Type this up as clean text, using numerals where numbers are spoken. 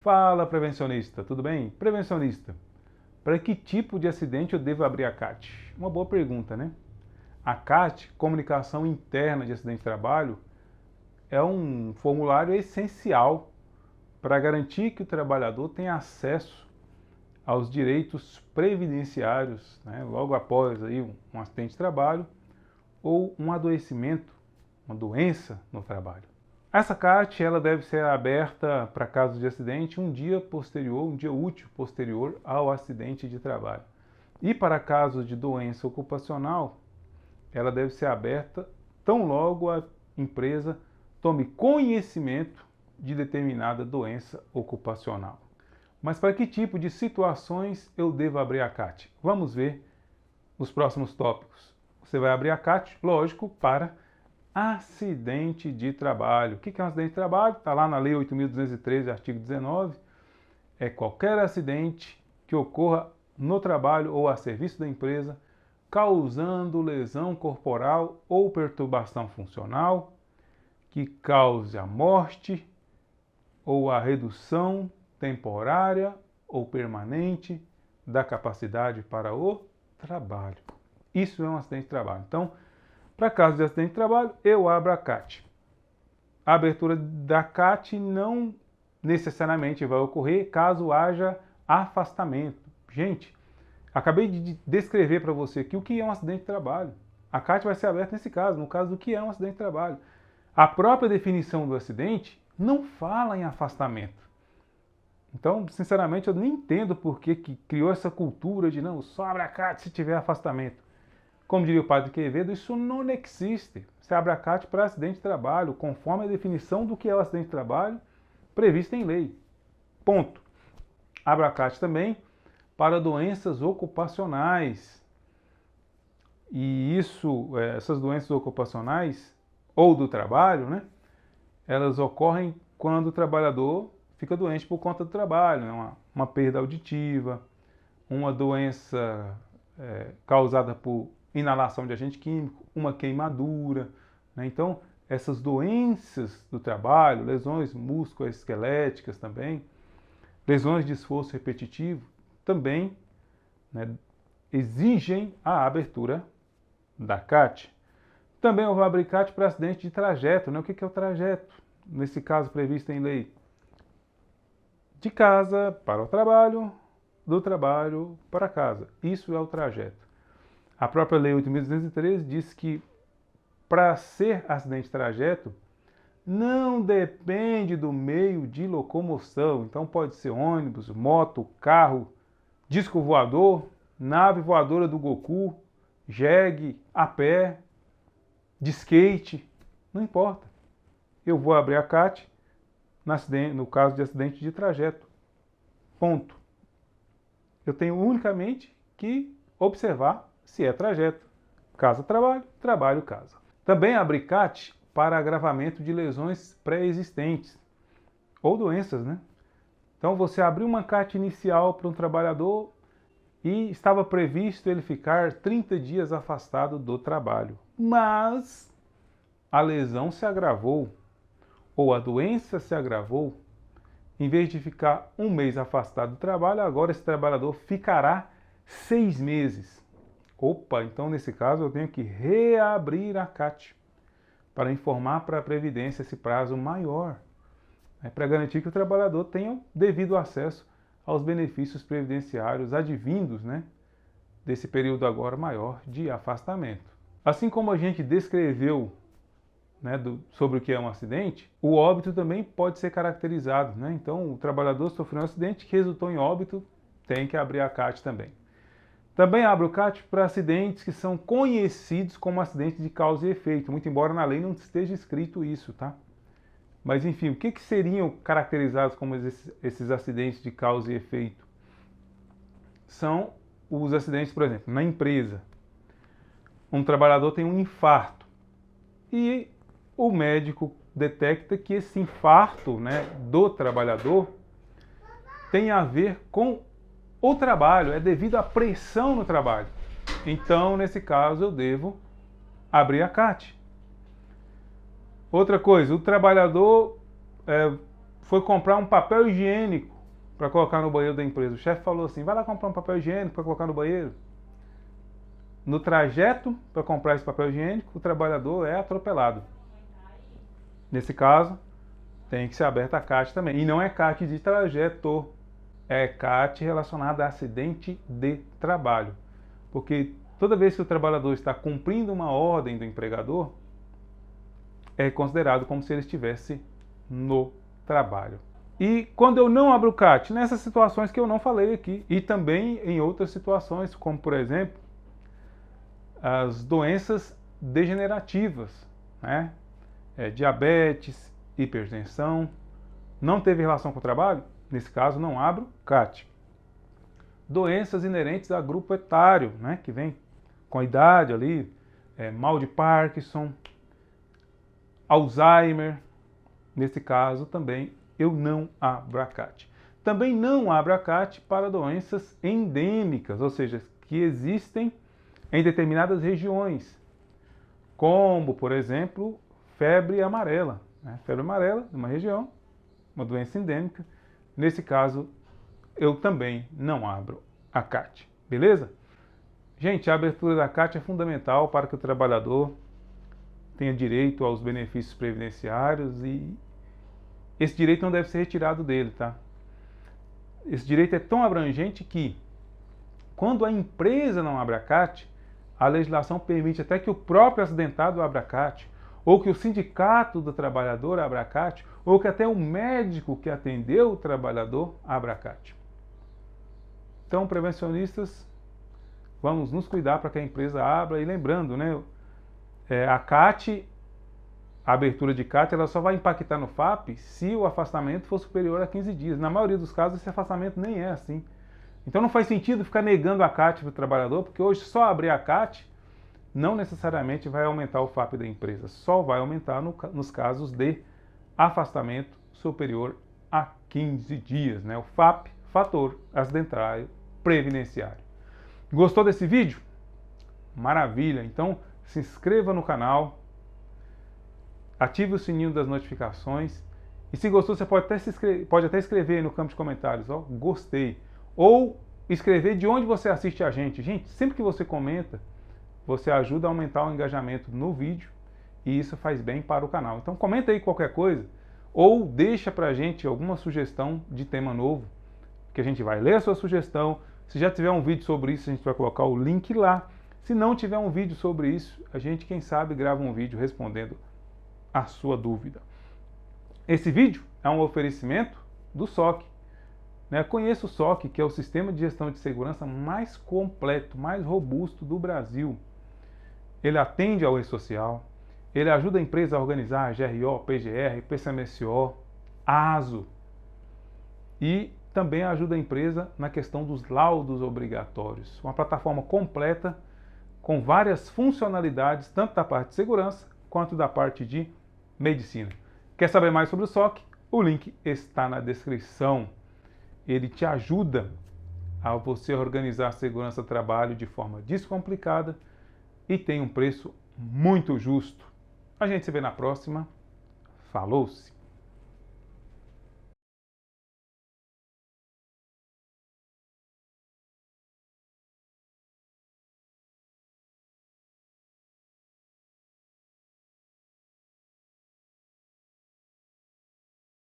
Fala, prevencionista, tudo bem? Prevencionista, para que tipo de acidente eu devo abrir a CAT? Uma boa pergunta, né? A CAT, Comunicação Interna de Acidente de Trabalho, é um formulário essencial para garantir que o trabalhador tenha acesso aos direitos previdenciários, né, logo após aí um acidente de trabalho ou um adoecimento, uma doença no trabalho. Essa CAT ela deve ser aberta para casos de acidente um dia útil posterior ao acidente de trabalho. E para casos de doença ocupacional, ela deve ser aberta tão logo a empresa tome conhecimento de determinada doença ocupacional. Mas para que tipo de situações eu devo abrir a CAT? Vamos ver os próximos tópicos. Você vai abrir a CAT, lógico, para acidente de trabalho. O que é um acidente de trabalho? Está lá na Lei 8.213, artigo 19. É qualquer acidente que ocorra no trabalho ou a serviço da empresa, causando lesão corporal ou perturbação funcional, que cause a morte ou a redução temporária ou permanente da capacidade para o trabalho. Isso é um acidente de trabalho. Então, para caso de acidente de trabalho, eu abro a CAT. A abertura da CAT não necessariamente vai ocorrer caso haja afastamento. Gente, acabei de descrever para você aqui o que é um acidente de trabalho. A CAT vai ser aberta nesse caso, no caso do que é um acidente de trabalho. A própria definição do acidente não fala em afastamento. Então, sinceramente, eu nem entendo por que criou essa cultura de não, só abre a CAT se tiver afastamento. Como diria o padre Quevedo, isso não existe. Você abre a CAT para acidente de trabalho, conforme a definição do que é o acidente de trabalho prevista em lei. Ponto. Abre a CAT também para doenças ocupacionais. E essas doenças ocupacionais, ou do trabalho, né? Elas ocorrem quando o trabalhador fica doente por conta do trabalho, né? Uma perda auditiva, uma doença causada por inalação de agente químico, uma queimadura, né? Então, essas doenças do trabalho, lesões musculoesqueléticas também, lesões de esforço repetitivo, também, né, exigem a abertura da CAT. Também eu vou abrir CAT para acidente de trajeto, né? O que é o trajeto? Nesse caso previsto em lei. De casa para o trabalho, do trabalho para casa. Isso é o trajeto. A própria Lei 8.213 diz que para ser acidente de trajeto, não depende do meio de locomoção. Então pode ser ônibus, moto, carro, disco voador, nave voadora do Goku, jegue, a pé, de skate, não importa. Eu vou abrir a CAT no caso de acidente de trajeto. Ponto. Eu tenho unicamente que observar se é trajeto. Casa-trabalho, trabalho-casa. Também abre CAT para agravamento de lesões pré-existentes ou doenças, né? Então você abriu uma CAT inicial para um trabalhador e estava previsto ele ficar 30 dias afastado do trabalho. Mas a lesão se agravou ou a doença se agravou. Em vez de ficar um mês afastado do trabalho, agora esse trabalhador ficará 6 meses. Opa, então nesse caso eu tenho que reabrir a CAT para informar para a Previdência esse prazo maior, né, para garantir que o trabalhador tenha o devido acesso aos benefícios previdenciários advindos, né, desse período agora maior de afastamento. Assim como a gente descreveu, né, sobre o que é um acidente, o óbito também pode ser caracterizado, né? Então, o trabalhador sofreu um acidente que resultou em óbito, tem que abrir a CAT também. Também abre o CAT para acidentes que são conhecidos como acidentes de causa e efeito, muito embora na lei não esteja escrito isso, tá? Mas enfim, o que seriam caracterizados como esses acidentes de causa e efeito? São os acidentes, por exemplo, na empresa. Um trabalhador tem um infarto e o médico detecta que esse infarto, né, do trabalhador tem a ver com o trabalho, é devido à pressão no trabalho. Então, nesse caso, eu devo abrir a CAT. Outra coisa, o trabalhador foi comprar um papel higiênico para colocar no banheiro da empresa. O chefe falou assim, vai lá comprar um papel higiênico para colocar no banheiro. No trajeto para comprar esse papel higiênico, o trabalhador é atropelado. Nesse caso, tem que ser aberta a CAT também. E não é CAT de trajeto, é CAT relacionada a acidente de trabalho. Porque toda vez que o trabalhador está cumprindo uma ordem do empregador, é considerado como se ele estivesse no trabalho. E quando eu não abro o CAT? Nessas situações que eu não falei aqui. E também em outras situações, como por exemplo, as doenças degenerativas, né? Diabetes, hipertensão, não teve relação com o trabalho? Nesse caso, não abro CAT. Doenças inerentes a grupo etário, né? Que vem com a idade ali, mal de Parkinson, Alzheimer, nesse caso também eu não abro a CAT. Também não abro a CAT para doenças endêmicas, ou seja, que existem em determinadas regiões, como, por exemplo, febre amarela. Febre amarela, numa região, uma doença endêmica. Nesse caso, eu também não abro a CAT, beleza? Gente, a abertura da CAT é fundamental para que o trabalhador tenha direito aos benefícios previdenciários e esse direito não deve ser retirado dele, tá? Esse direito é tão abrangente que, quando a empresa não abre a CAT, a legislação permite até que o próprio acidentado abra a CAT, ou que o sindicato do trabalhador abra a CAT, ou que até o médico que atendeu o trabalhador abra a CAT. Então, prevencionistas, vamos nos cuidar para que a empresa abra. E lembrando, né, a CAT, a abertura de CAT, ela só vai impactar no FAP se o afastamento for superior a 15 dias. Na maioria dos casos, esse afastamento nem é assim. Então não faz sentido ficar negando a CAT para o trabalhador, porque hoje só abrir a CAT não necessariamente vai aumentar o FAP da empresa, só vai aumentar nos casos de afastamento superior a 15 dias, né? O FAP, fator acidentário previdenciário. Gostou desse vídeo? Maravilha! Então se inscreva no canal, ative o sininho das notificações e se gostou você pode até escrever aí no campo de comentários, ó, gostei. Ou escrever de onde você assiste a gente. Gente, sempre que você comenta, você ajuda a aumentar o engajamento no vídeo e isso faz bem para o canal. Então comenta aí qualquer coisa ou deixa pra gente alguma sugestão de tema novo, que a gente vai ler a sua sugestão. Se já tiver um vídeo sobre isso, a gente vai colocar o link lá. Se não tiver um vídeo sobre isso, a gente, quem sabe, grava um vídeo respondendo a sua dúvida. Esse vídeo é um oferecimento do SOC. Conheça o SOC, que é o sistema de gestão de segurança mais completo, mais robusto do Brasil. Ele atende ao E-Social, ele ajuda a empresa a organizar GRO, PGR, PCMSO, ASO e também ajuda a empresa na questão dos laudos obrigatórios. Uma plataforma completa com várias funcionalidades, tanto da parte de segurança quanto da parte de medicina. Quer saber mais sobre o SOC? O link está na descrição. Ele te ajuda a você organizar a segurança do trabalho de forma descomplicada e tem um preço muito justo. A gente se vê na próxima. Falou-se!